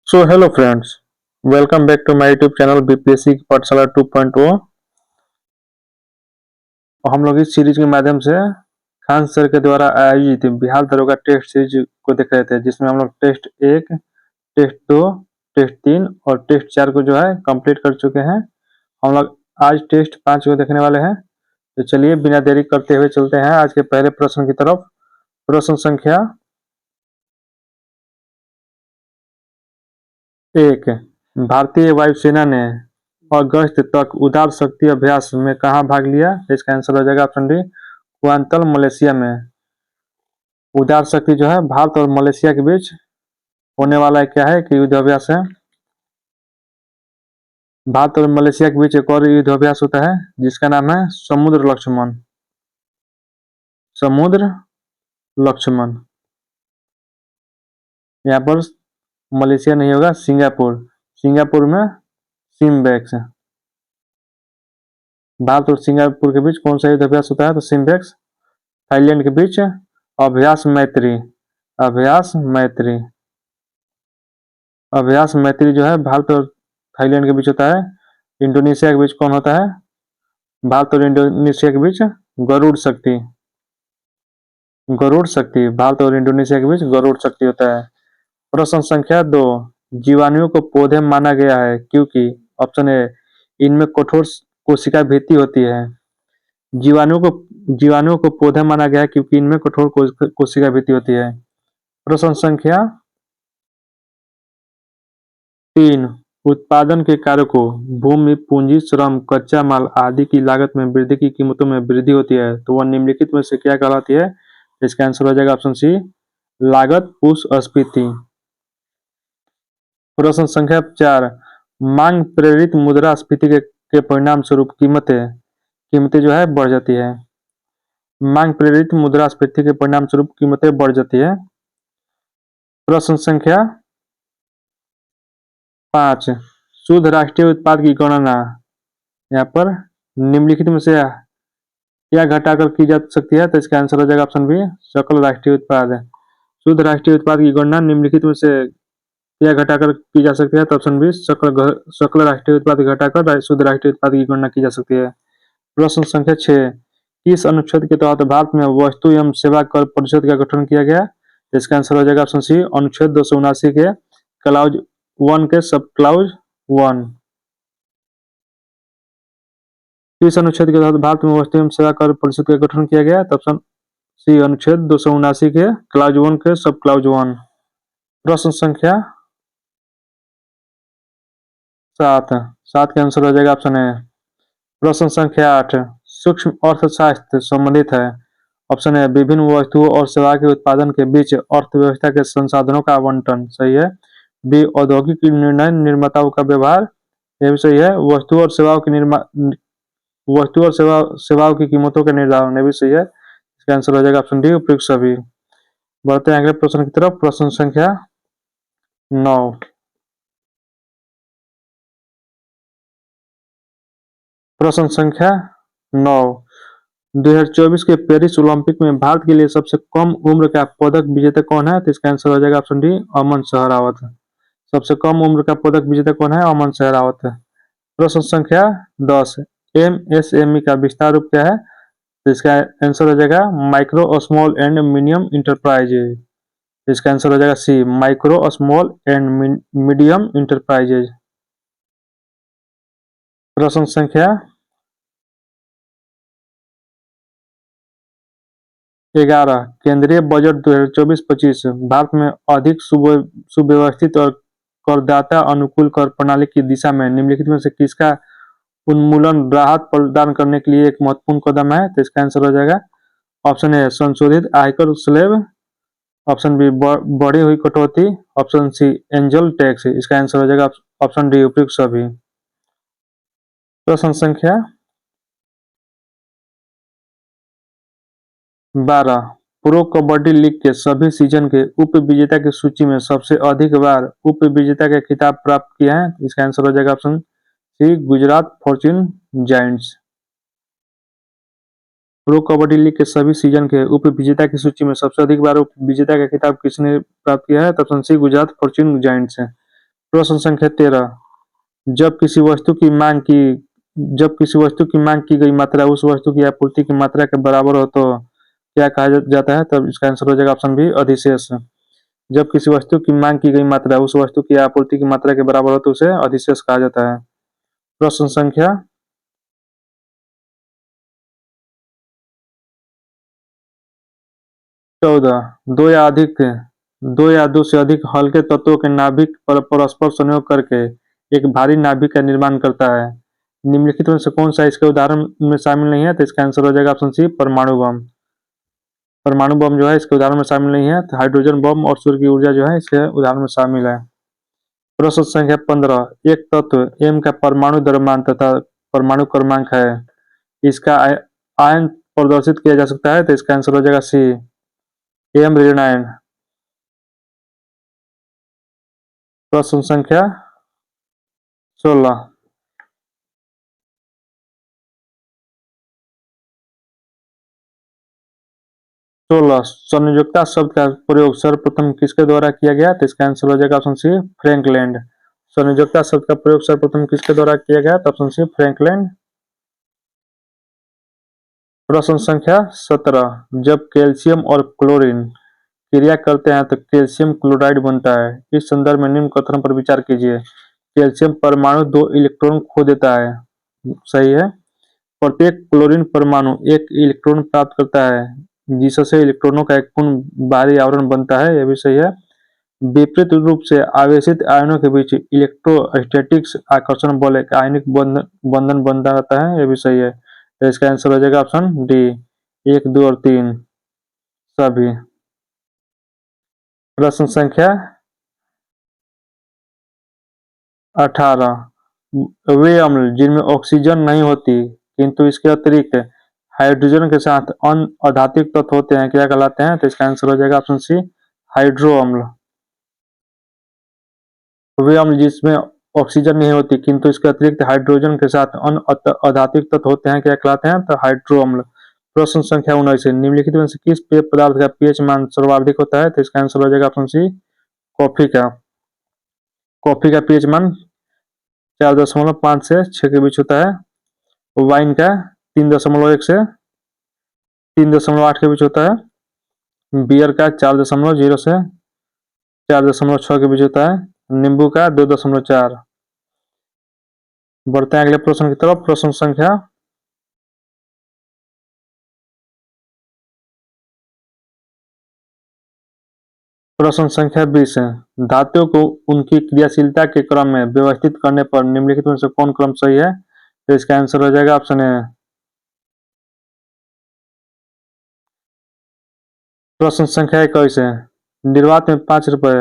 So hello friends, welcome back to my YouTube channel BPSC पाठशाला 2.0। हम लोग इस सीरीज के माध्यम से खान सर के द्वारा आयोजित बिहार दरोगा टेस्ट सीरीज को देख रहे थे, जिसमें हम लोग टेस्ट 1, टेस्ट 2, टेस्ट 3 और टेस्ट 4 को जो है कंप्लीट कर चुके हैं। हम लोग आज टेस्ट 5 को देखने वाले हैं। तो चलिए बिना देरी करते हुए चलते हैं आज के पहले प्रश्न की तरफ। प्रश्न संख्या 1, भारतीय वायुसेना ने अगस्त तक उदार शक्ति अभ्यास में कहाँ भाग लिया? इसका आंसर हो जाएगा ऑप्शन डी, कुआंतल मलेशिया में। उदार शक्ति जो है भारत और मलेशिया के बीच होने वाला है, क्या है कि युद्ध अभ्यास है। भारत और मलेशिया के बीच एक और युद्ध अभ्यास होता है जिसका नाम है समुद्र लक्ष्मण। समुद्र लक्ष्मण। यहाँ पर मलेशिया नहीं होगा, सिंगापुर। सिंगापुर में सिम्बेक्स। भारत और सिंगापुर के बीच कौन सा युद्ध अभ्यास होता है? तो सिम्बेक्स। थाईलैंड के बीच अभ्यास मैत्री। अभ्यास मैत्री। अभ्यास मैत्री जो है भारत और थाईलैंड के बीच होता है। इंडोनेशिया के बीच कौन होता है? भारत और इंडोनेशिया के बीच गरुड़ शक्ति। गरुड़ शक्ति। भारत और इंडोनेशिया के बीच गरुड़ शक्ति होता है। प्रश्न संख्या 2, जीवाणुओं को पौधे माना गया है क्योंकि ऑप्शन ए, इनमें कठोर कोशिका भित्ति होती है। जीवाणुओं को पौधे माना गया है क्योंकि इनमें कठोर कोशिका भित्ति होती है। प्रश्न संख्या 3, उत्पादन के कारकों भूमि, पूंजी, श्रम, कच्चा माल आदि की लागत में वृद्धि की कीमतों में वृद्धि होती है तो वह निम्नलिखित में से क्या कहलाती है? इसका आंसर हो जाएगा ऑप्शन सी, लागत पुष्पस्फीति। प्रश्न संख्या 4, मांग प्रेरित मुद्रास्फीति के परिणाम स्वरूप कीमतें जो है बढ़ जाती है। मांग प्रेरित मुद्रास्फीति के परिणाम स्वरूप कीमतें बढ़ जाती है। प्रश्न संख्या 5, शुद्ध राष्ट्रीय उत्पाद की गणना यहाँ पर निम्नलिखित में से क्या घटाकर की जा सकती है? तो इसका आंसर हो जाएगा ऑप्शन बी, सकल राष्ट्रीय उत्पाद। शुद्ध राष्ट्रीय उत्पाद की गणना निम्नलिखित में से क्या घटाकर की जा सकती है? तो ऑप्शन बी, सकल राष्ट्रीय उत्पाद घटाकर शुद्ध राष्ट्रीय उत्पाद की गणना की जा सकती है। प्रश्न संख्या 6, किस अनुच्छेद के तहत भारत में वस्तु एवं सेवा कर परिषद का गठन किया गया? इसका आंसर हो जाएगा ऑप्शन सी, अनुच्छेद 279 के क्लाउज 1 के सब क्लाउज 1। किस अनुच्छेद के तहत भारत में वस्तु एवं सेवा कर परिषद का गठन किया गया? तो ऑप्शन सी, अनुच्छेद 279 के क्लाउज 1 के सब क्लाउज 1। प्रश्न संख्या 7 के आंसर हो जाएगा ऑप्शन ए। प्रश्न संख्या 8, सूक्ष्म अर्थशास्त्र संबंधित है। ऑप्शन ए, विभिन्न वस्तुओं और सेवा के उत्पादन के बीच अर्थव्यवस्था के संसाधनों का आवंटन। सही है। बी, औद्योगिक निर्णय निर्माताओं का व्यवहार। यह भी सही है। वस्तु और सेवाओं की कीमतों का निर्धारण। यह भी सही है। इसका आंसर हो जाएगा ऑप्शन डी, उपयुक्त सभी। बढ़ते हैं अगले प्रश्न की तरफ। प्रश्न संख्या 9, प्रश्न संख्या 9, 2024 के पेरिस ओलंपिक में भारत के लिए सबसे कम उम्र का पदक विजेता कौन है? तो इसका आंसर हो जाएगा ऑप्शन डी, अमन सहरावत। सबसे कम उम्र का पदक विजेता कौन है? अमन सहरावत। प्रश्न संख्या 10, एमएसएमई का विस्तार रूप क्या है? तो इसका आंसर हो जाएगा micro small and medium enterprise. इसका आंसर हो जाएगा C, micro small and medium enterprises. प्रश्न संख्या 11, केंद्रीय बजट 2024-25 भारत में अधिक सुव्यवस्थित और करदाता अनुकूल कर प्रणाली की दिशा में निम्नलिखित में से किसका उन्मूलन राहत प्रदान करने के लिए एक महत्वपूर्ण कदम है? तो इसका आंसर हो जाएगा ऑप्शन ए, संशोधित आयकर स्लैब। ऑप्शन बी, बढ़ी हुई कटौती। Option C, angel tax. इसका आंसर हो जाएगा ऑप्शन डी, उपयुक्त सभी। प्रश्न संख्या 12, प्रो कबड्डी लीग के सभी सीजन के उप विजेता की सूची में सबसे अधिक बार उप विजेता का खिताब प्राप्त किया है? इसका आंसर हो जाएगा option C, Gujarat Fortune Giants. Pro kabaddi league के सभी सीजन के उप विजेता की सूची में सबसे अधिक बार उप विजेता का खिताब किसने प्राप्त किया है? तो option C, Gujarat Fortune Giants है। प्रश्न संख्या 13, जब किसी वस्तु की मांग की जब किसी वस्तु की मांग की गई मात्रा उस वस्तु की आपूर्ति की मात्रा के बराबर हो तो क्या कहा जाता है? तब इसका आंसर हो जाएगा ऑप्शन बी, अधिशेष। जब किसी वस्तु की मांग की गई मात्रा उस वस्तु की आपूर्ति की मात्रा के बराबर हो तो उसे अधिशेष कहा जाता है। प्रश्न संख्या 14, दो या दो से अधिक हल्के तत्वों के नाभिक परस्पर संयोग करके एक भारी नाभिक का निर्माण करता है। निम्नलिखित में से कौन सा इसके उदाहरण में शामिल नहीं है? तो इसका आंसर हो जाएगा ऑप्शन सी, परमाणु बम। परमाणु बम जो है इसके उदाहरण में शामिल नहीं है, तो हाइड्रोजन बम और सूर्य की ऊर्जा जो है इसके उदाहरण में शामिल है। प्रश्न संख्या 15, एक तत्व एम का परमाणु द्रव्यमान तथा परमाणु क्रमांक है, इसका आयन प्रदर्शित किया जा सकता है, तो इसका आंसर हो जाएगा सी, एम ऋण आयन। प्रश्न संख्या 16, संयोजकता शब्द का प्रयोग सर्वप्रथम किसके द्वारा किया गया? तो इसका आंसर हो जाएगा ऑप्शन सी, फ्रैंकलैंड। संयोजकता शब्द का प्रयोग सर्वप्रथम किसके द्वारा किया गया? तो ऑप्शन सी, फ्रैंकलैंड। प्रश्न संख्या 17, जब कैल्शियम और क्लोरीन क्रिया करते हैं तो कैल्शियम क्लोराइड बनता है। इस संदर्भ में निम्न कथन पर विचार कीजिए। कैल्शियम परमाणु 2 इलेक्ट्रॉन खो देता है, सही है। प्रत्येक क्लोरीन परमाणु एक इलेक्ट्रॉन प्राप्त करता है, जिससे इलेक्ट्रॉनों का एक पूर्ण बाहरी आवरण बनता है, यह भी सही है। विपरीत रूप से आवेशित आयनों के बीच इलेक्ट्रोस्टैटिक्स आकर्षण बल एक आयनिक बंधन बनता रहता है, यह भी सही है। तो इसका आंसर हो जाएगा ऑप्शन डी, 1, 2 और 3 सभी। प्रश्न संख्या 18, वे अम्ल जिनमें ऑक्सीजन नहीं होती किंतु इसके अतिरिक्त हाइड्रोजन के साथ अन्य अधात्विक तत्व होते हैं, क्या कहलाते हैं? तो इसका आंसर हो जाएगा ऑप्शन सी, हाइड्रो अम्ल। वे अम्ल जिसमें ऑक्सीजन नहीं होती किंतु इसके अतिरिक्त हाइड्रोजन के साथ अन्य अधात्विक तत्व होते हैं, क्या कहलाते हैं? तो हाइड्रो अम्ल। प्रश्न संख्या 19, निम्नलिखित में से किस पेय पदार्थ का पीएच मान सर्वाधिक होता है? तो इसका आंसर हो जाएगा ऑप्शन सी, कॉफी का। कॉफी का पीएच मान 4.5 से 6 के बीच होता है। वाइन का 3.1 से 3.8 के बीच होता है। बियर का 4.0 से 4.6 के बीच होता है। नींबू का 2.4। बढ़ते हैं अगले प्रश्न की तरफ। प्रश्न संख्या 20 है, धातुओं को उनकी क्रियाशीलता के क्रम में व्यवस्थित करने पर निम्नलिखित में से कौन क्रम सही है? तो इसका आंसर हो जाएगा ऑप्शन ए। प्रश्न संख्या 21 है, निर्वात में 5 रुपए।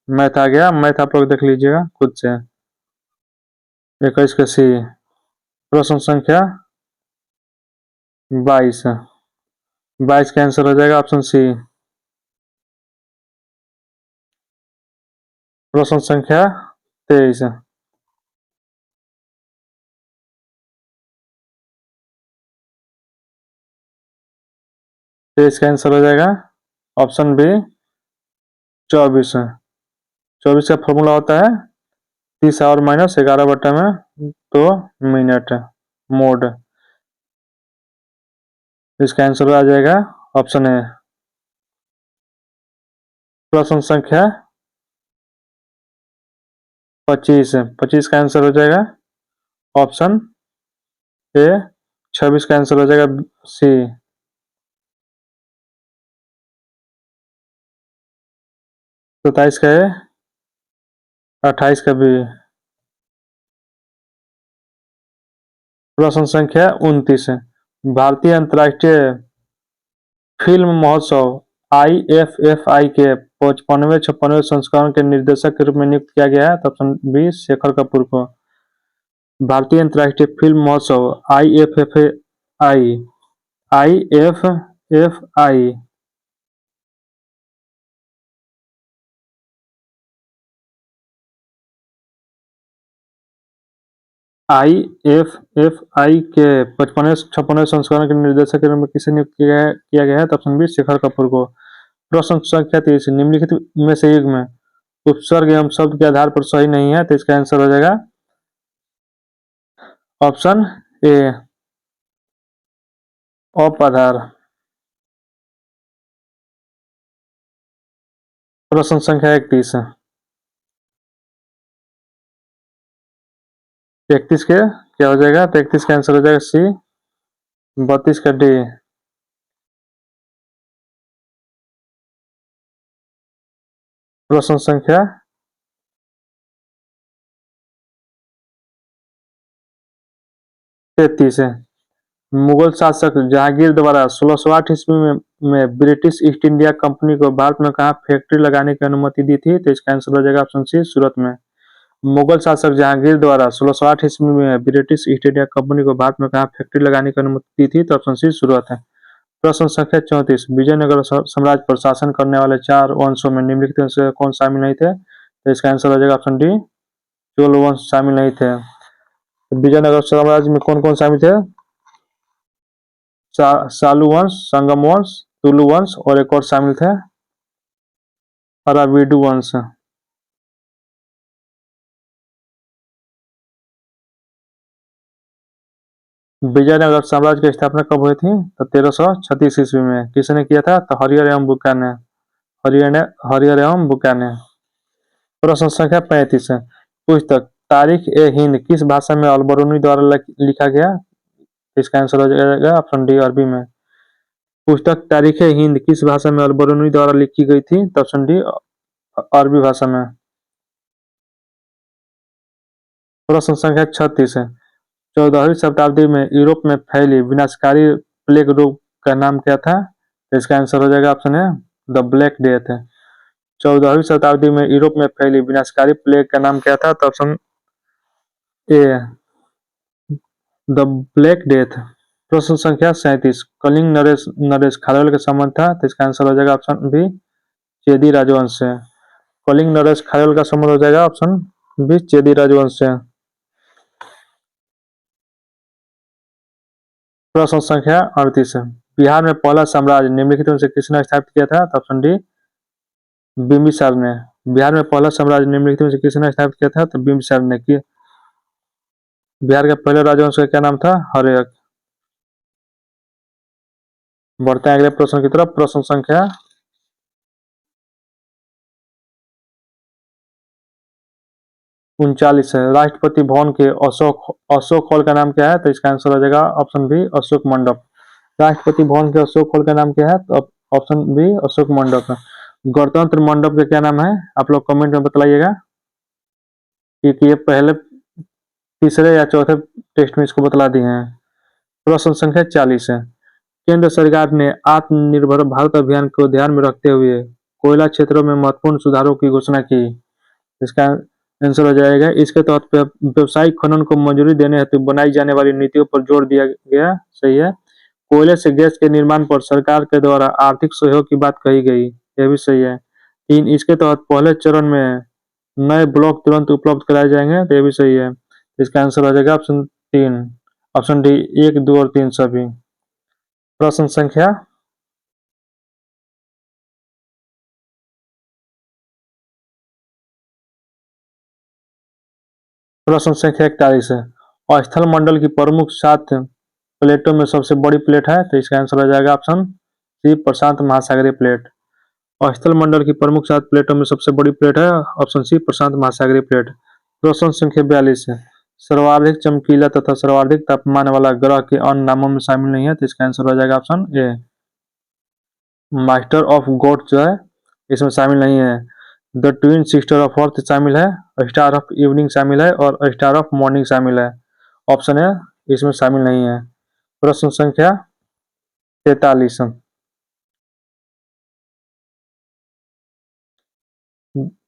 मैथ आ गया, मैथ आप लोग देख लीजिएगा खुद से। 21 का सी। प्रश्न संख्या 22 है, 22 का आंसर हो जाएगा ऑप्शन सी। प्रश्न संख्या 23 है, तो इसका आंसर हो जाएगा ऑप्शन बी, 24 है। 24 का फॉर्मूला होता है 30 और माइनस 11 बटे में 2 मिनट मोड। इसका आंसर आ जाएगा ऑप्शन ए। प्रश्न संख्या 25 है, 25 का आंसर हो जाएगा ऑप्शन ए। 26 का आंसर हो जाएगा सी। 27 का ए, 28 का बी। प्रश्न संख्या 29 है, भारतीय अंतर्राष्ट्रीय फिल्म महोत्सव IFFI के 55वें संस्करण के निर्देशक के रूप में नियुक्त किया गया है, तो ऑप्शन बी, शेखर कपूर को। भारतीय अंतर्राष्ट्रीय फिल्म महोत्सव IFFI के 55वें संस्करण के निर्देशक के रूप में किसे नियुक्त किया गया है? तो ऑप्शन बी, शेखर कपूर को। प्रश्न संख्या 30, निम्नलिखित में से युग्म उपसर्ग एवं शब्द के आधार पर सही नहीं है, तो इसका आंसर हो जाएगा ऑप्शन ए, अपआधार। प्रश्न संख्या 31 है। 31 के क्या हो जाएगा, तो 31 का आंसर हो जाएगा सी। 32 का डी। प्रश्न संख्या 33 है। मुगल शासक जहांगीर द्वारा 1608 ईस्वी में ब्रिटिश ईस्ट इंडिया कंपनी को भारत में कहाँ फैक्ट्री लगाने की अनुमति दी थी, तो इसका आंसर हो जाएगा ऑप्शन सी, सूरत में। मुगल शासक जहांगीर द्वारा 1608 ईस्वी में ब्रिटिश ईस्ट इंडिया कंपनी को भारत में कहाँ फैक्ट्री लगाने की अनुमति दी थी, तो ऑप्शन सी, सूरत है। प्रश्न संख्या 34, विजयनगर साम्राज्य पर शासन करने वाले 4 वंशों में निम्नलिखित में से कौन शामिल नहीं थे, तो इसका आंसर हो जाएगा ऑप्शन डी, चोल वंश शामिल नहीं थे। विजयनगर साम्राज्य में कौन कौन शामिल थे, सालू वंश, संगम वंश, तुलु वंश और एक और शामिल थे अराविडु वंश। विजयनगर साम्राज्य की स्थापना कब हुई थी, तो 1336 ईस्वी में। किसने किया था, तो हरिहर एवं बुक्का ने। हरिहर एवं बुक्का ने। प्रश्न संख्या 35 है। पुस्तक तारीख ए हिंद किस भाषा में अलबरूनी द्वारा लिखा गया, इसका आंसर हो जाएगा ऑप्शन डी, अरबी में। पुस्तक तारीख ए हिंद किस भाषा में अलबरूनी द्वारा लिखी गई थी, तो ऑप्शन डी, अरबी भाषा में। प्रश्न संख्या 36 है। 14वीं शताब्दी में यूरोप में फैली विनाशकारी प्लेग रोग का नाम क्या था, तो इसका आंसर हो जाएगा ऑप्शन है, द ब्लैक डेथ है। 14वीं शताब्दी में यूरोप में फैली विनाशकारी प्लेग का नाम क्या था, तो option A, the black death. प्रश्न संख्या 37, कलिंग नरेश नरेश खारवेल का संबंध था, तो इसका आंसर हो जाएगा ऑप्शन बी, चेदी राजवंश से। कलिंग नरेश खारवेल का संबंध हो जाएगा ऑप्शन बी, चेदी राजवंश से। प्रश्न संख्या 38 है। बिहार में पहला साम्राज्य निम्नलिखित में से किसने स्थापित किया था, तो ऑप्शन डी, बिंबिसार ने। बिहार में पहला साम्राज्य निम्नलिखित में से किसने स्थापित किया था, तो बिंबिसार ने किया। बिहार के पहले राजवंश का क्या नाम था, हर्यक। बढ़ते हैं अगले प्रश्न की तरफ। प्रश्न संख्या 39 है। राष्ट्रपति भवन के अशोक हॉल का नाम क्या है, तो इसका आंसर हो जाएगा ऑप्शन बी, अशोक मंडप। राष्ट्रपति भवन के अशोक हॉल का नाम क्या है, तो ऑप्शन बी, अशोक मंडप है। गणतंत्र मंडप का क्या नाम है, आप लोग कमेंट में बतलाइएगा, क्योंकि ये पहले तीसरे या चौथे टेस्ट में इसको बतला दिए हैं। प्रश्न संख्या 40 है। केंद्र सरकार ने आत्मनिर्भर भारत अभियान को ध्यान में रखते हुए कोयला क्षेत्रों में महत्वपूर्ण सुधारों की घोषणा की। इसका आंसर हो जाएगा, इसके तहत व्यावसायिक खनन को मंजूरी देने हेतु बनाई जाने वाली नीतियों पर जोर दिया गया। सही है। कोयले से गैस के निर्माण पर सरकार के द्वारा आर्थिक सहयोग की बात कही गई, यह भी सही है। 3, इसके तहत पहले चरण में नए ब्लॉक तुरंत उपलब्ध कराए जाएंगे, तो यह भी सही है। इसका आंसर हो जाएगा ऑप्शन 3, ऑप्शन डी, 1, 2 और 3 सभी। प्रश्न संख्या 41 है। स्थल मंडल की प्रमुख 7 प्लेटों में सबसे बड़ी प्लेट है, तो इसका आंसर हो जाएगा ऑप्शन सी, प्रशांत महासागरीय प्लेट। स्थल मंडल की प्रमुख 7 प्लेटों में सबसे बड़ी प्लेट है, ऑप्शन सी, प्रशांत महासागरीय प्लेट। प्रश्न संख्या 42 है। सर्वाधिक चमकीला तथा सर्वाधिक तापमान वाला ग्रह के अन्य नामों में शामिल नहीं है, तो इसका आंसर हो जाएगा option A, master of God जो है इसमें शामिल नहीं है। The twin sister of earth शामिल है, स्टार ऑफ इवनिंग शामिल है और स्टार ऑफ मॉर्निंग शामिल है। ऑप्शन है इसमें शामिल नहीं है। प्रश्न संख्या 43,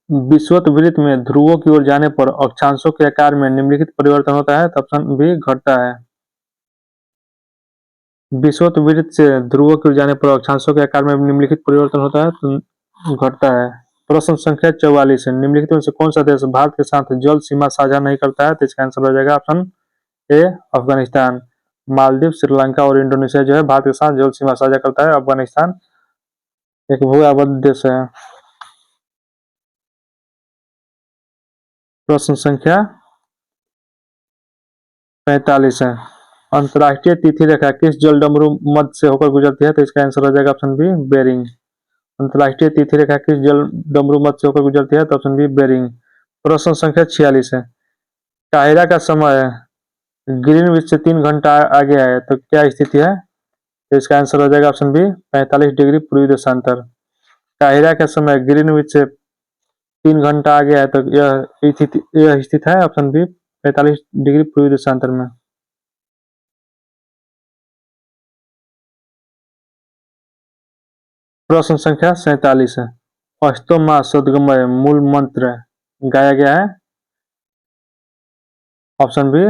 विषुवत में ध्रुवों की ओर जाने पर अक्षांशों के आकार में निम्नलिखित परिवर्तन होता है, तो ऑप्शन बी, घटता है। विषुवत से ध्रुवों की ओर जाने पर अक्षांशों के आकार में निम्नलिखित परिवर्तन होता है, तो घटता है। प्रश्न संख्या 44 है। निम्नलिखित में से कौन सा देश भारत के साथ जल सीमा साझा नहीं करता है, तो इसका आंसर हो जाएगा ऑप्शन ए, अफगानिस्तान। मालदीव, श्रीलंका और इंडोनेशिया जो है भारत के साथ जल सीमा साझा करता है। अफगानिस्तान एक भू आबद्ध देश है। प्रश्न संख्या 45 है। अंतर्राष्ट्रीय तिथि रेखा किस जल डमरू मध्य से होकर गुजरती है? तो इसका आंसर हो जाएगा ऑप्शन बी बेरिंग। अंतर्राष्ट्रीय तिथि रेखा किस जल डमरू मध्य से होकर गुजरती है? तो ऑप्शन बी बेरिंग। प्रश्न संख्या 46 है। काहिरा का समय ग्रीनविच से 3 घंटा आगे है, तो क्या स्थिति है? तो इसका आंसर हो जाएगा ऑप्शन बी 45 डिग्री पूर्वी देशांतर। काहिरा का समय ग्रीनविच से 3 घंटा आगे है, तो यह स्थित है ऑप्शन बी 45 डिग्री पूर्वी देशांतर में। प्रश्न संख्या 47 है। अष्टमा सद्गमय मूल मंत्र गाया गया है? ऑप्शन बी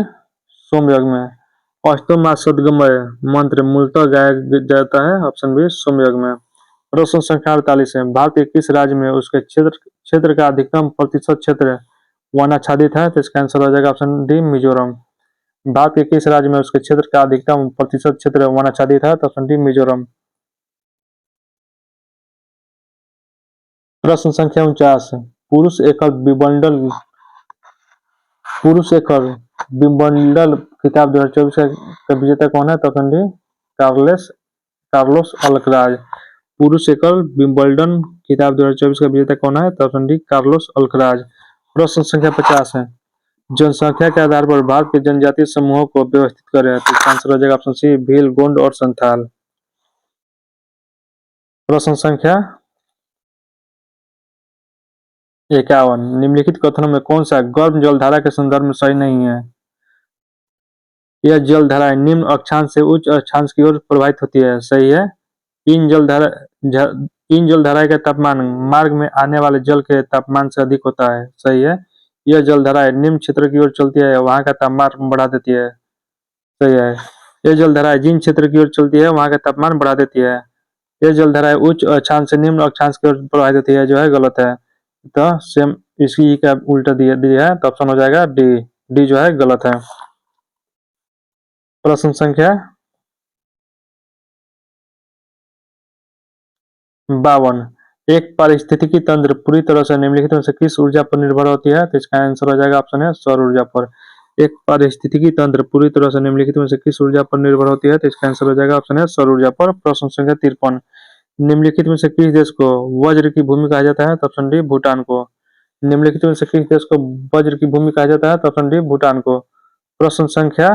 सोमयज्ञ में। अष्टमा सद्गमय मंत्र मूलतः गाया जाता है ऑप्शन बी सोमयज्ञ में। प्रश्न संख्या 48 है। भारत के किस राज्य में उसके क्षेत्र का अधिकतम प्रतिशत क्षेत्र वनाच्छादित है? तो इसका आंसर हो जाएगा ऑप्शन डी मिजोरम। भारत के किस राज्य में उसके क्षेत्र का अधिकतम प्रतिशत क्षेत्र वनाच्छादित है? तो ऑप्शन डी मिजोरम। प्रश्न संख्या 49 पुरुष एकल विंबलडन खिताब 2024 का विजेता कौन है? तो ऑप्शन डी कार्लोस अल्कराज। पुरुष एकल विंबलडन खिताब 2024 का विजेता कौन है? तो ऑप्शन डी कार्लोस अल्कराज। प्रश्न संख्या 50 है। जनसंख्या के आधार पर भारत के जनजातीय समूहों को व्यवस्थित करें, तो इसका आंसर हो जाएगा ऑप्शन सी भील, गोंड और संथाल। प्रश्न संख्या 51। निम्नलिखित कथनों में कौन सा गर्भ जलधारा के संदर्भ में सही नहीं है? यह जलधाराएं निम्न अक्षांश से उच्च अक्षांश की ओर प्रवाहित होती है, सही है। इन जलधारा इन जलधाराएं का तापमान मार्ग में आने वाले जल के तापमान से अधिक होता है, सही है। यह जलधाराएं निम्न क्षेत्र की ओर चलती है, वहां का तापमान बढ़ा देती है, सही है। यह जलधाराएं जिन क्षेत्र की ओर चलती है वहां का तापमान बढ़ा देती है। यह जलधाराएं उच्च अक्षांश से निम्न अक्षांश की ओर प्रवाहित होती है, जो है गलत है। तो सेम इसी का उल्टा दिया है, तो ऑप्शन हो जाएगा डी। डी जो है गलत है। प्रश्न संख्या 52। एक पारिस्थितिकी तंत्र पूरी तरह से निम्नलिखित में से किस ऊर्जा पर निर्भर होती है? तो इसका आंसर हो जाएगा ऑप्शन है सौर ऊर्जा पर। एक पारिस्थितिकी तंत्र पूरी तरह से निम्नलिखित में से किस ऊर्जा पर निर्भर होती है? तो इसका आंसर हो जाएगा ऑप्शन है सौर ऊर्जा पर। प्रश्न संख्या 53। निम्नलिखित में से किस देश को वज्र की भूमि कहा जाता है? तो ऑप्शन डी भूटान को। निम्नलिखित में से किस देश को वज्र की भूमि कहा जाता है? तो ऑप्शन डी भूटान को। प्रश्न संख्या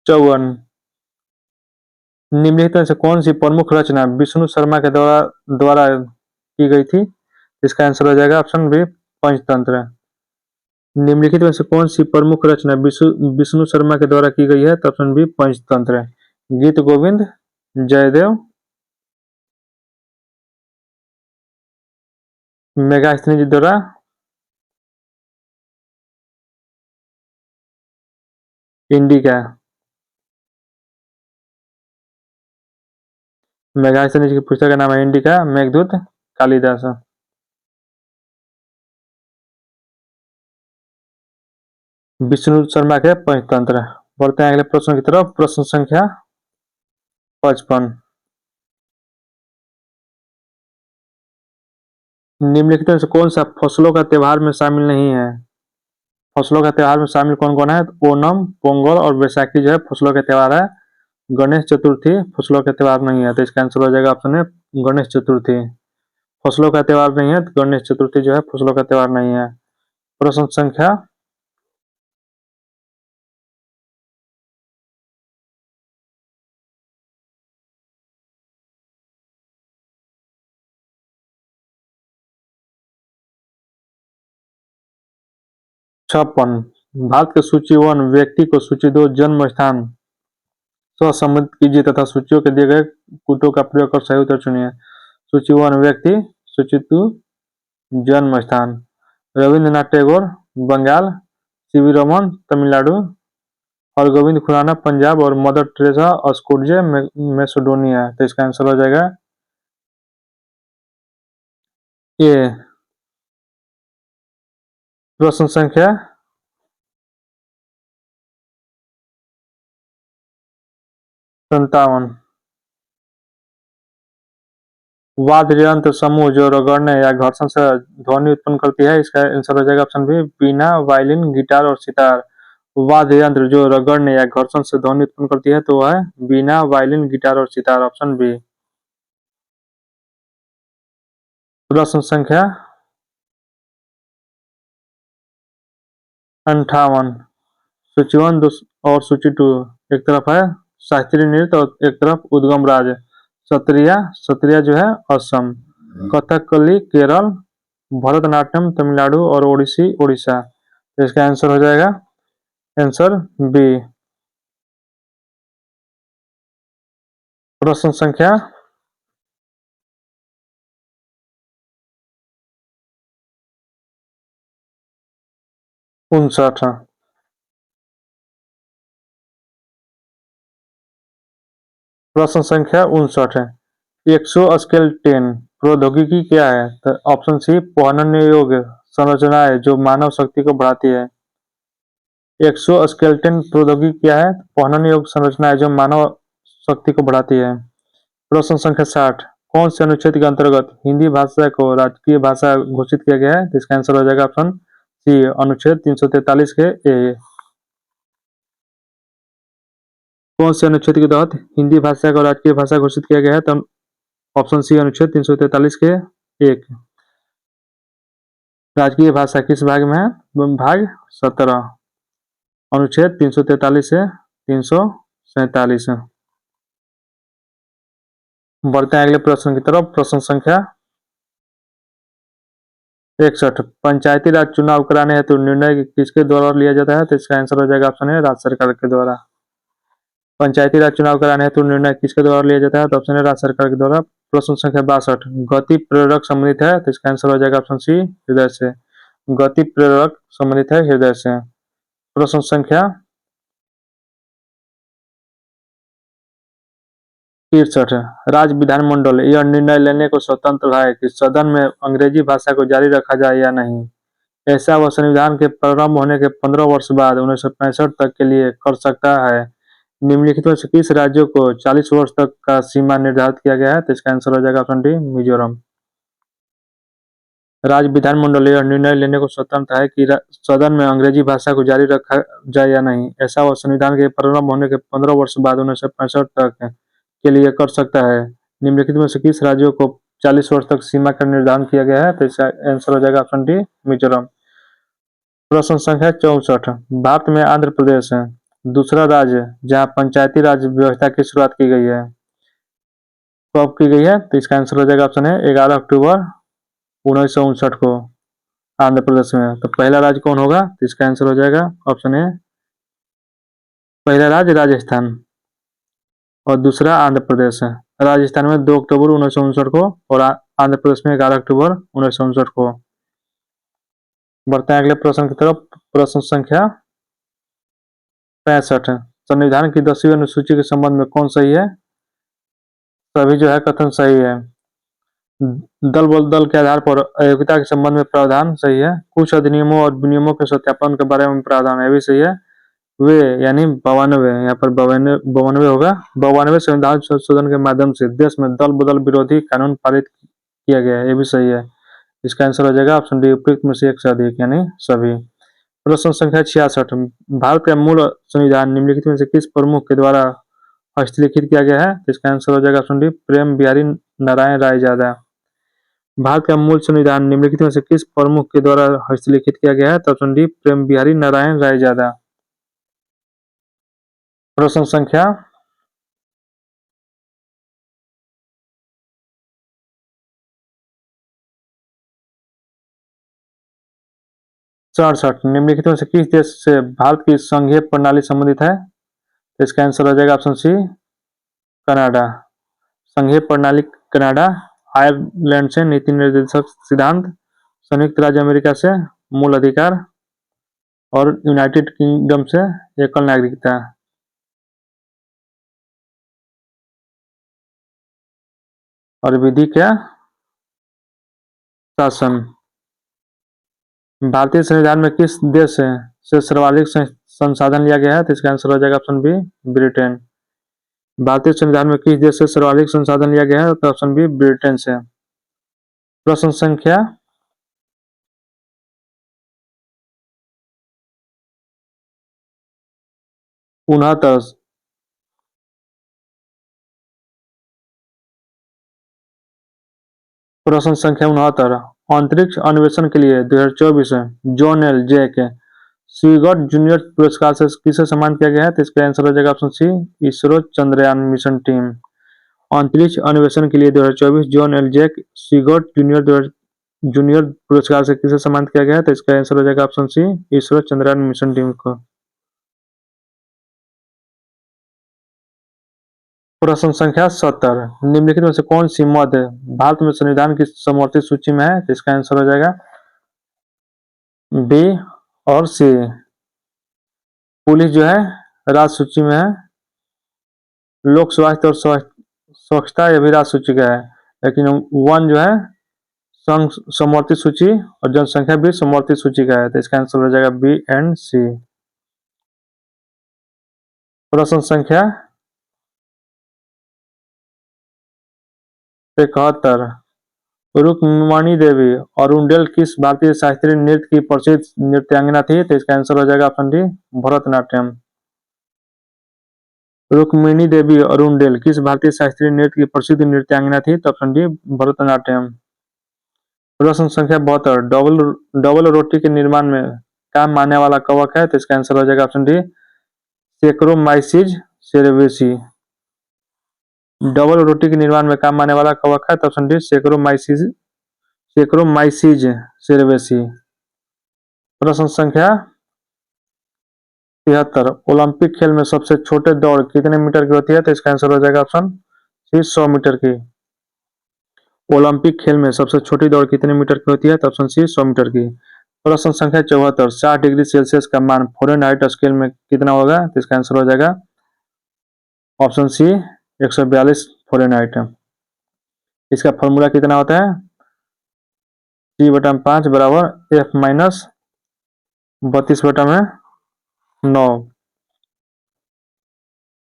54। निम्नलिखित में से कौन सी प्रमुख रचना विष्णु शर्मा के द्वारा द्वारा की गई थी? इसका आंसर हो जाएगा ऑप्शन बी पंचतंत्र। निम्नलिखित में से कौन सी प्रमुख रचना विष्णु शर्मा के द्वारा की गई है? तो ऑप्शन बी पंचतंत्र। गीत गोविंद, जयदेव, मेघास्थिनी जी द्वारा, इंडिका। मेघास्थिनी जी की पुस्तक का नाम है इंडिका, मेघदूत कालिदास। विष्णु शर्मा के पंचतंत्र। बढ़ते हैं अगले प्रश्न की तरफ। प्रश्न संख्या 55। निम्नलिखित में से कौन सा फसलों का त्योहार में शामिल नहीं है? फसलों का त्योहार में शामिल कौन कौन है? ओणम, पोंगल और बैसाखी जो है फसलों के त्योहार है। गणेश चतुर्थी फसलों का त्योहार नहीं है, तो इसका आंसर हो जाएगा ऑप्शन है गणेश चतुर्थी। फसलों का त्योहार नहीं है, तो गणेश चतुर्थी जो है फसलों का त्योहार नहीं है। प्रश्न संख्या 56। भारत के सूचीवन व्यक्ति को सूची 2 जन्म स्थान संबंधित कीजिए तथा सूचियों के दिए गए कूटों का प्रयोग कर सही उत्तर चुनिए। सूची 1 व्यक्ति, सूची 2 जन्म स्थान। रविंद्रनाथ टैगोर बंगाल, सीवी रमन तमिलनाडु, हरगोविंद खुराना पंजाब और मदर टेरेसा स्कोटजे मैसेडोनिया। तो इसका आंसर हो जाएगा ए। प्रश्न संख्या 57। वाद्य यंत्र समूह जो रगड़ने या घर्षण से ध्वनि उत्पन्न करती है, इसका आंसर हो जाएगा ऑप्शन बी वीणा, वायलिन, गिटार और सितार। वाद्य यंत्र जो रगड़ने या घर्षण से ध्वनि उत्पन्न करती है तो वह है वीणा, वायलिन, गिटार और सितार, ऑप्शन बी। प्रश्न संख्या 58। सूची 1 और सूची 2 एक तरफ है शास्त्रीय नृत्य और एक तरफ उद्गम राज। सत्रिया सत्रिया जो है असम, कथकली केरल, भरतनाट्यम तमिलनाडु और ओडिसी उड़ीसा। तो इसका आंसर हो जाएगा आंसर बी। प्रश्न संख्या 59। प्रश्न संख्या 59 है। एक्सोस्केलेटन प्रौद्योगिकी क्या है? तो ऑप्शन सी पहनने योग्य संरचनाएं जो मानव शक्ति को बढ़ाती है। एक्सोस्केलेटन प्रौद्योगिकी क्या है? पहनने योग्य संरचनाएं जो मानव शक्ति को बढ़ाती है। प्रश्न संख्या 60। कौन से अनुच्छेद के अंतर्गत हिंदी भाषा को राजकीय भाषा घोषित किया गया है? तो इसका आंसर हो जाएगा ऑप्शन सी अनुच्छेद 343 के ए। कौन से अनुच्छेद के तहत हिंदी भाषा को राजकीय भाषा घोषित किया गया है? तो ऑप्शन सी अनुच्छेद 343 के एक। राजकीय भाषा किस भाग में है? भाग 17, अनुच्छेद 343 से 347। बढ़ते हैं अगले प्रश्न की तरफ। प्रश्न संख्या 61। पंचायती राज चुनाव कराने हेतु निर्णय किसके द्वारा लिया जाता है? तो इसका आंसर हो जाएगा ऑप्शन है राज्य सरकार के द्वारा। पंचायती राज चुनाव कराने हेतु निर्णय किसके द्वारा लिया जाता है? तो ऑप्शन है राज्य सरकार के द्वारा। प्रश्न संख्या 62। गति प्रेरक संबंधित है? तो इसका आंसर हो जाएगा ऑप्शन सी हृदय से। गति प्रेरक संबंधित है हृदय से। प्रश्न संख्या 63। राज्य विधानमंडल यह निर्णय लेने को स्वतंत्र है कि सदन में अंग्रेजी भाषा को जारी रखा जाए या नहीं। ऐसा वह संविधान के प्रारंभ होने के 15 वर्ष बाद 1965 तक के लिए कर सकता है। निम्नलिखित में से किस राज्यों को 40 वर्ष तक का सीमा निर्धारित किया गया है? तो इसका आंसर हो जाएगा ऑप्शन डी मिजोरम। राज्य विधानमंडल यह निर्णय लेने को स्वतंत्र है कि सदन में अंग्रेजी भाषा को जारी रखा जाए या नहीं। ऐसा वह संविधान के प्रारंभ होने के 15 वर्ष बाद 1965 तक के लिए कर सकता है। निम्नलिखित में से किस राज्यों को 40 वर्ष तक सीमा का निर्धारण किया गया है? तो इसका आंसर हो जाएगा ऑप्शन डी मिजोरम। प्रश्न संख्या 64। भारत में आंध्र प्रदेश है दूसरा राज्य जहां पंचायती राज व्यवस्था की शुरुआत की गई है। कब की गई है? तो इसका आंसर हो जाएगा ऑप्शन है 11 अक्टूबर 1959 को आंध्र प्रदेश में। तो पहला राज्य कौन होगा? तो इसका आंसर हो जाएगा ऑप्शन ए पहला राज्य राजस्थान और दूसरा आंध्र प्रदेश है। राजस्थान में 2 अक्टूबर 1959 को और आंध्र प्रदेश में 11 अक्टूबर 1959 को। बढ़ते हैं अगले प्रश्न की तरफ। प्रश्न संख्या 65। संविधान की 10वीं अनुसूची के संबंध में कौन सही है? सभी जो है कथन सही है। दल बल दल के आधार पर अयोग्यता के संबंध में प्रावधान सही है। कुछ अधिनियमों और विनियमों के सत्यापन के बारे में प्रावधान है भी सही है। वे यानी 92 यहाँ पर 92 होगा। 92 संविधान संशोधन के माध्यम से देश में दल बदल विरोधी कानून पारित किया गया है, ये भी सही है। इसका आंसर हो जाएगा ऑप्शन डी उपयुक्त में से एक से अधिक यानी सभी। प्रश्न संख्या 66। भारत का मूल संविधान निम्नलिखित में से किस प्रमुख के द्वारा हस्तलिखित किया गया है? तो इसका आंसर हो जाएगा ऑप्शन डी प्रेम बिहारी नारायण रायजादा। भारत का मूल संविधान निम्नलिखित में से किस प्रमुख के द्वारा हस्तलिखित किया गया है? तो ऑप्शन डी प्रेम बिहारी नारायण रायजादा। प्रश्न संख्या 67। निम्नलिखित में से किस देश से भारत की संघीय प्रणाली संबंधित है? तो इसका आंसर हो जाएगा ऑप्शन सी कनाडा। संघीय प्रणाली कनाडा। आयरलैंड से नीति निर्देशक सिद्धांत, संयुक्त राज्य अमेरिका से मूल अधिकार और यूनाइटेड किंगडम से एकल नागरिकता। और विधि क्या? शासन। भारतीय संविधान में किस देश से सर्वाधिक संसाधन लिया गया है? तो इसका आंसर हो जाएगा ऑप्शन बी ब्रिटेन। भारतीय संविधान में किस देश से सर्वाधिक संशोधन लिया गया है? तो ऑप्शन बी ब्रिटेन से। प्रश्न संख्या 69। प्रश्न संख्या 69। अंतरिक्ष अन्वेषण के लिए 2024 John L Jack Swigert Junior पुरस्कार से किसे सम्मानित किया गया है? तो इसका आंसर हो जाएगा option C ISRO Chandrayaan mission team. अंतरिक्ष अन्वेषण के लिए 2024 John L Jack Swigert Junior पुरस्कार से किसे सम्मानित किया गया है? तो इसका आंसर हो जाएगा option C ISRO Chandrayaan mission team को। प्रश्न संख्या 70। निम्नलिखित में से कौन सी मद भारत में संविधान की समर्थित सूची में है? तो इसका आंसर हो जाएगा बी और सी। पुलिस जो है राज्य सूची में है, लोक स्वास्थ्य और स्वच्छता ये भी राज्य सूची का है, लेकिन वन जो है संघ समर्थित सूची और जनसंख्या भी समर्थित सूची का है। तो इसका आंसर हो जाएगा बी एंड सी। प्रश्न संख्या 71। रुक्मिणी देवी अरुंडेल किस भारतीय शास्त्रीय नृत्य की प्रसिद्ध नृत्यांगना थी? तो इसका आंसर हो जाएगा ऑप्शन डी भरतनाट्यम। रुक्मिणी देवी अरुंडेल किस भारतीय शास्त्रीय नृत्य की प्रसिद्ध नृत्यांगना थी? तो ऑप्शन डी भरतनाट्यम। प्रश्न संख्या 72। डबल रोटी के निर्माण में काम आने वाला कवक है? तो इसका आंसर हो जाएगा ऑप्शन डी सेक्रोमाइसिस सेरेवेसी। डबल रोटी के निर्माण में काम आने वाला कवक है? तो ऑप्शन डी सेक्रोमाइसिस सेरेवेसी। प्रश्न संख्या 73। ओलंपिक खेल में सबसे छोटे दौड़ कितने मीटर की होती है? तो इसका आंसर हो जाएगा ऑप्शन सी 100 मीटर की। ओलंपिक खेल में सबसे छोटी दौड़ कितने मीटर की होती है? तो ऑप्शन सी 100 मीटर की। प्रश्न संख्या 74। 60 डिग्री सेल्सियस का मान फ़ारेनहाइट स्केल में कितना होगा? तो इसका आंसर हो जाएगा ऑप्शन सी 142 फ़ारेनहाइट। इसका फॉर्मूला कितना होता है? T/5 बराबर F माइनस 32/9।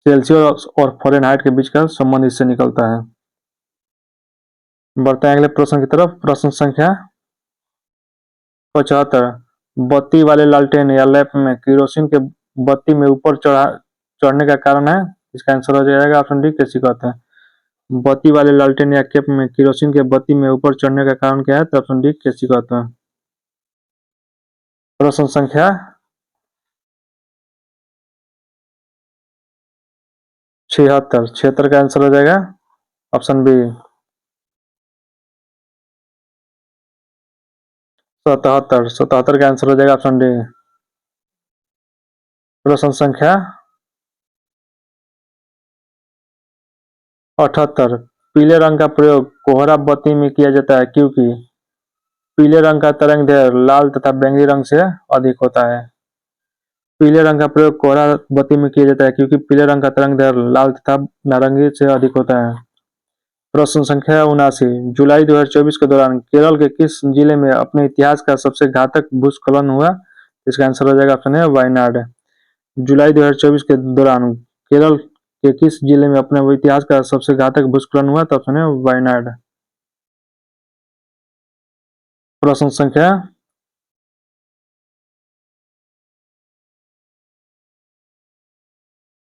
सेल्सियस और फ़ारेनहाइट के बीच का संबंध इससे निकलता है। बढ़ते हैं अगले प्रश्न की तरफ। प्रश्न संख्या 75। बत्ती वाले लालटेन या लैंप में केरोसिन के बत्ती में ऊपर चढ़ने का कारण है? इसका आंसर हो जाएगा ऑप्शन डी कैसी कहते हैं। बत्ती वाले लालटेन या कैप में केरोसिन के बत्ती में ऊपर चढ़ने का कारण क्या है? तो ऑप्शन डी कैसी कहते हैं। प्रश्न संख्या 76। 76 का आंसर हो जाएगा ऑप्शन बी 77। 77 का आंसर हो जाएगा ऑप्शन डी। प्रश्न संख्या 78। पीले रंग का प्रयोग कोहरा बत्ती में किया जाता है क्योंकि पीले रंग का तरंग दैर्ध्य लाल तथा बैंगनी रंग से अधिक होता है। पीले रंग का प्रयोग कोहरा बत्ती में किया जाता है क्योंकि पीले रंग का तरंग दैर्ध्य लाल तथा नारंगी से अधिक होता है। प्रश्न संख्या 79। जुलाई 2024 के दौरान केरल के किस जिले में अपने इतिहास का सबसे घातक भूस्खलन हुआ? इसका आंसर हो जाएगा ऑप्शन है वायनाड। जुलाई 2024 के दौरान केरल के किस जिले में अपने इतिहास का सबसे घातक भूस्खलन हुआ? तो ऑप्शन है वायनाड। प्रश्न संख्या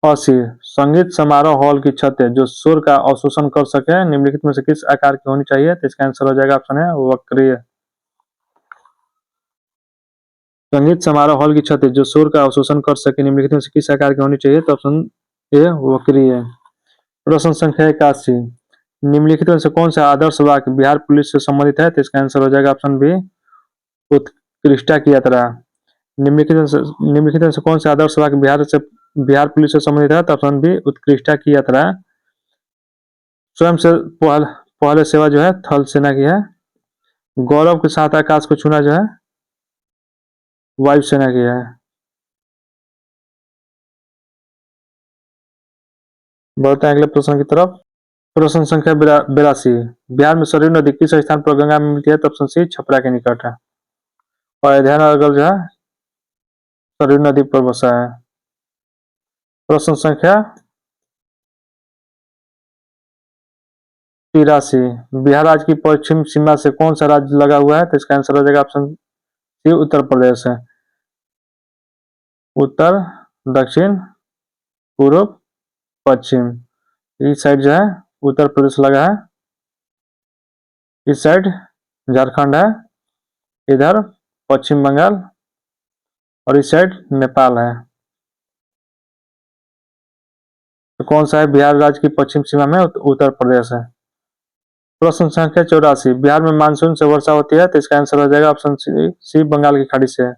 80। संगीत समारोह हॉल की छतें जो शोर का अवशोषण कर सके निम्नलिखित में से किस आकार की होनी चाहिए? तो इसका आंसर हो जाएगा ऑप्शन है वक्रीय। संगीत समारोह हॉल की छतें जो शोर का अवशोषण कर सके निम्नलिखित में से किस आकार की होनी चाहिए? तो ऑप्शन ए वक्रीय। प्रश्न संख्या 81। निम्नलिखित में से कौन सा आदर्श वाक्य बिहार पुलिस से संबंधित है? तो इसका आंसर हो जाएगा ऑप्शन बी उत्कृष्टा की यात्रा। निम्नलिखित में से कौन सा आदर्श वाक्य बिहार पुलिस से संबंधित है? तो ऑप्शन बी उत्कृष्टा की यात्रा स्वयं से पहले सेवा जो है थल सेना की है। गौरव के साथ आकाश को छूना जो है वायुसेना की है। बढ़ते हैं अगले प्रश्न की तरफ। प्रश्न संख्या 82। बिहार में सरयू नदी किस स्थान पर गंगा में मिलती है? तो ऑप्शन सी छपरा के निकट है। और अयोध्या नगर जो है सरयू नदी पर बसा है। प्रश्न संख्या तिरासी। बिहार राज्य की पश्चिम सीमा से कौन सा राज्य लगा हुआ है? तो इसका आंसर हो जाएगा ऑप्शन सी, उत्तर प्रदेश है। उत्तर, दक्षिण, पूर्व, पश्चिम, इस साइड जो है उत्तर प्रदेश लगा है, इस साइड झारखंड है, इधर पश्चिम बंगाल और इस साइड नेपाल है। तो कौन सा है बिहार राज्य की पश्चिम सीमा में? उत्तर प्रदेश है। प्रश्न संख्या 84। बिहार में मानसून से वर्षा होती है, तो इसका आंसर हो जाएगा ऑप्शन सी, बंगाल की खाड़ी से।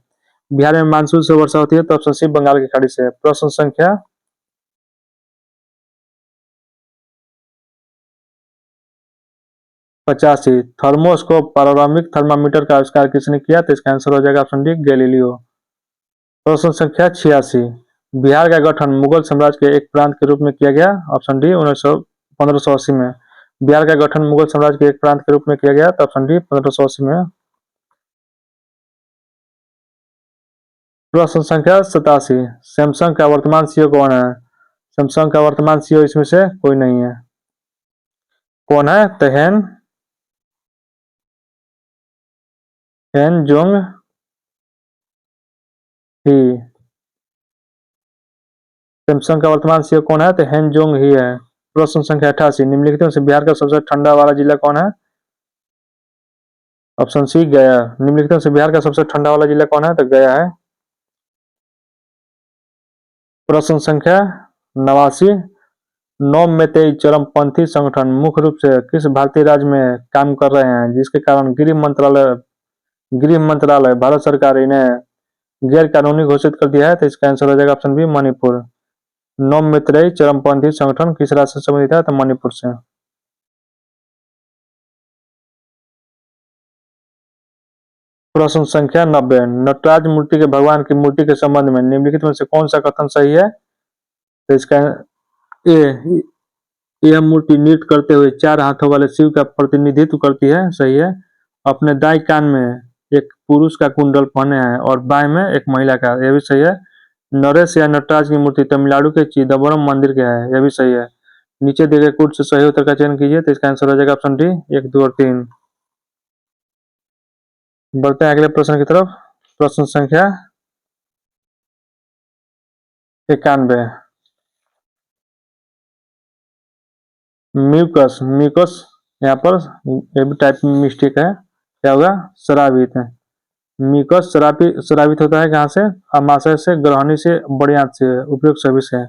बिहार में मानसून से वर्षा होती है तो ऑप्शन सी, बंगाल की खाड़ी से। प्रश्न संख्या 85। थर्मोस्कोप पारंपरिक थर्मामीटर का आविष्कार किसने किया? तो इसका आंसर हो जाएगा ऑप्शन डी, गैलीलियो। प्रश्न संख्या 86। बिहार का गठन मुगल साम्राज्य के एक प्रांत के रूप में किया गया, ऑप्शन डी 1580 में। बिहार का गठन मुगल साम्राज्य के एक प्रांत के रूप में किया गया, तो ऑप्शन डी 1580 में। प्रश्न संख्या 87। सैमसंग का वर्तमान सीईओ कौन है? सैमसंग का वर्तमान सीईओ इसमें से कोई नहीं है। कौन है? तो हेन जोंग ही। सैमसंग का वर्तमान सीईओ कौन है? तो हेन जोंग ही है। प्रश्न संख्या 88। निम्नलिखित में से बिहार का सबसे ठंडा वाला जिला कौन है? ऑप्शन सी, गया। निम्नलिखित में से बिहार का सबसे ठंडा वाला जिला कौन है? तो गया है। प्रश्न संख्या 89। नौ मेतेई चरमपंथी संगठन मुख्य रूप से किस भारतीय राज्य में काम कर रहे हैं, जिसके कारण गृह मंत्रालय भारत सरकार इन्हें गैर कानूनी घोषित कर दिया है? तो इसका आंसर हो जाएगा ऑप्शन बी, मणिपुर। नौ मेतेई चरमपंथी संगठन किस राज्य से संबंधित है? तो मणिपुर से। प्रश्न संख्या 90। नटराज मूर्ति के भगवान की मूर्ति के संबंध में निम्नलिखित में से कौन सा कथन सही है? तो इसका ए, यह मूर्ति नृत्य करते हुए चार हाथों वाले शिव का प्रतिनिधित्व करती है, सही है। अपने दाएं कान में एक पुरुष का कुंडल पहने हैं और बाएं में एक महिला का, यह भी सही है। नरेश या नटराज की मूर्ति तमिलनाडु के चिदम्बरम मंदिर के है, यह भी सही है। नीचे दिए गए कुछ से सही उत्तर का चयन कीजिए, तो इसका आंसर हो जाएगा ऑप्शन डी, 1, 2 और 3। बढ़ते हैं अगले प्रश्न की तरफ। प्रश्न संख्या 91। म्यूकस, म्यूकस यहाँ पर ये भी टाइप में मिस्टेक है, क्या होगा? शराबित है। म्यूकस शराबित होता है कहाँ से? अमाशय से, ग्रहणी से, बड़ी आंत से, उपयुक्त सभी से।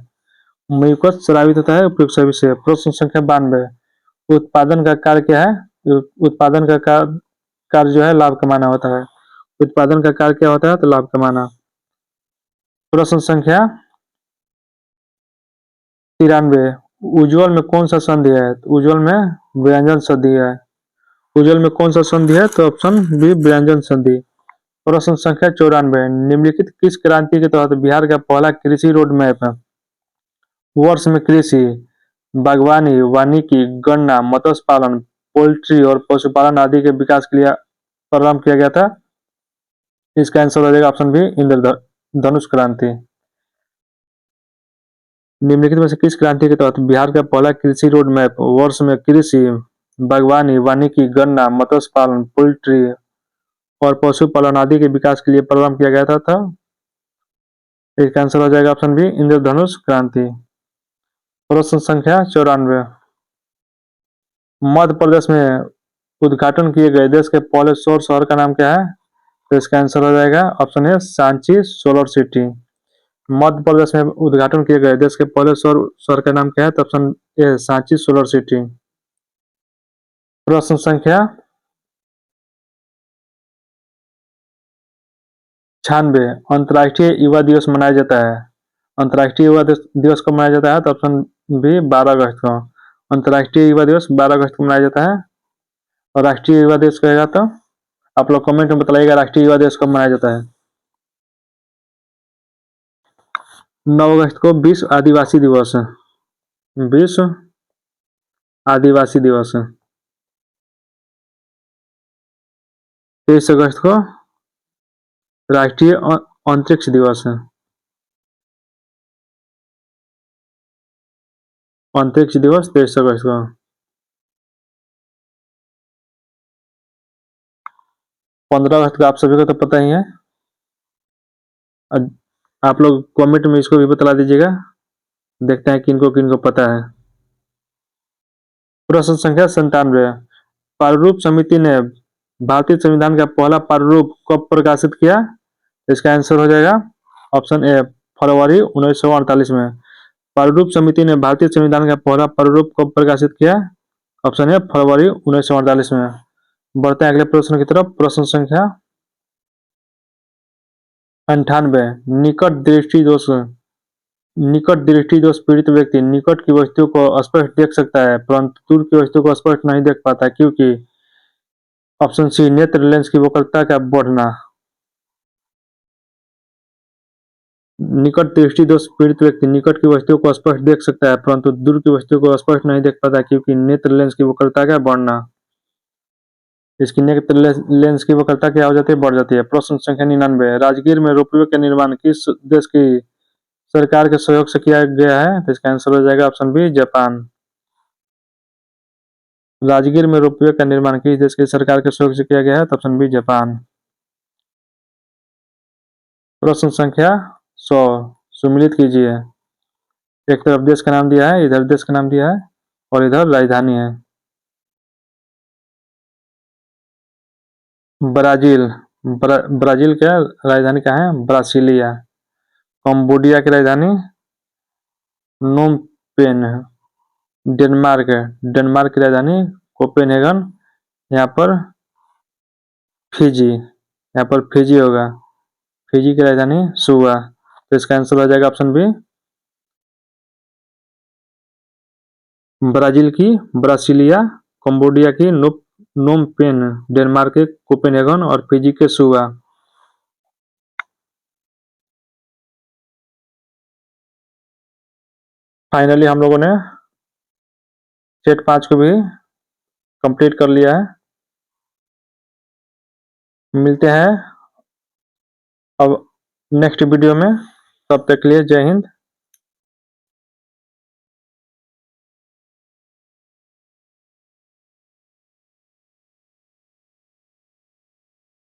म्यूकस शराबित होता है उपयुक्त सभी से। प्रश्न संख्या 92। उत्पादन का कार्य क्या है? उत्पादन का कार्य जो है लाभ कमाना होता है। उत्पादन का कार्य क्या होता है? तो लाभ कमाना। प्रश्न संख्या 93। उज्ज्वल में कौन सा संधि है? तो उज्ज्वल में व्यंजन संधि है। उज्ज्वल में कौन सा संधि है? तो ऑप्शन बी, व्यंजन संधि। प्रश्न संख्या 94। निम्नलिखित किस क्रांति के तहत बिहार का पहला कृषि रोड मैप है? वर्ष में कृषि, बागवानी, वानिकी, गन्ना, मत्स्य पालन, पोल्ट्री और पशुपालन आदि के विकास के लिए प्रारंभ किया गया था। इसका आंसर हो जाएगा ऑप्शन बी, इंद्रधनुष क्रांति। निम्नलिखित में से किस क्रांति के तहत बिहार का पहला कृषि रोड मैप वर्ष में कृषि, बागवानी, वानिकी, गन्ना, मत्स्य पालन, पोल्ट्री और पशुपालन आदि के विकास के लिए प्रारंभ किया गया था? इसका आंसर हो जाएगा ऑप्शन बी, इंद्रधनुष क्रांति। प्रश्न संख्या 94। मध्य प्रदेश में उद्घाटन किए गए देश के पहले सौर शहर का नाम क्या है? तो इसका आंसर हो जाएगा option A, Sanchi solar city. Madhya Pradesh में उद्घाटन किए गए देश के पहले सौर शहर का नाम क्या है? तो option A, Sanchi solar city. प्रश्न संख्या 96। अंतर्राष्ट्रीय युवा दिवस मनाया जाता है। अंतर्राष्ट्रीय युवा दिवस कब मनाया जाता है? तो ऑप्शन बी, 12 अगस्त को। अंतर्राष्ट्रीय युवा दिवस 12 अगस्त को मनाया जाता है। और राष्ट्रीय युवा दिवस कहेगा तो आप लोग कमेंट में बताइएगा राष्ट्रीय युवा दिवस कब मनाया जाता है। 9 अगस्त को विश्व आदिवासी दिवस है। विश्व आदिवासी दिवस है। 23 अगस्त को राष्ट्रीय अंतरिक्ष दिवस है। अंतरिक्ष दिवस 23 अगस्त को। 15 अगस्त का आप सभी को तो पता ही है। आप लोग कमेंट में इसको भी बता दीजिएगा, देखते हैं किनको किनको पता है। प्रश्न संख्या 97, प्रारूप समिति ने भारतीय संविधान का पहला प्रारूप कब प्रकाशित किया? इसका आंसर हो जाएगा ऑप्शन ए, फरवरी 1948 में। प्रारूप समिति ने भारतीय संविधान का पहला प्रारूप कब प्रकाशित किया? ऑप्शन ए, फरवरी 1948 में। बढ़ते हैं अगले प्रश्न की तरफ। प्रश्न संख्या 98, निकट दृष्टि दोष पीड़ित व्यक्ति निकट की वस्तु को स्पष्ट देख सकता है परंतु दूर की वस्तु को स्पष्ट नहीं देख पाता, क्योंकि? ऑप्शन सी, नेत्र लेंस की वक्रता का बढ़ना। निकट दृष्टि दोष पीड़ित व्यक्ति निकट की वस्तु को स्पष्ट देख सकता है परंतु दूर की वस्तु को स्पष्ट नहीं देख पाता, क्योंकि नेत्र लेंस की वक्रता का बढ़ना। इसकी नेत्र लेंस की वक्रता क्या हो जाती है? बढ़ जाती है। प्रश्न संख्या 99, राजगीर में रोपवे का निर्माण किस देश की सरकार के सहयोग से किया गया है? तो इसका आंसर हो जाएगा ऑप्शन बी, जापान। राजगीर में रोपवे का निर्माण किस देश की सरकार के सहयोग से किया गया है? तो ऑप्शन बी, जापान। प्रश्न संख्या 100, सुमिलित कीजिए। एक तरफ देश का नाम दिया है, इधर देश का नाम दिया है और इधर राजधानी है। ब्राजील, ब्राजील क्या राजधानी क्या है? ब्रासिलिया। कंबोडिया की राजधानी नोम पेन है। डेनमार्क है, डेनमार्क की राजधानी कोपेनहेगन। यहाँ पर फिजी, यहाँ पर फिजी होगा, फिजी की राजधानी सुआ। तो इसका आंसर हो जाएगा ऑप्शन बी, ब्राजील की ब्रासिलिया, कंबोडिया की नोम पेन, डेनमार्क के कोपेनहेगन और फिजी के सुआ। फाइनली हम लोगों ने सेट 5 को भी कंप्लीट कर लिया है। मिलते हैं अब नेक्स्ट वीडियो में, तब तक के लिए जय हिंद।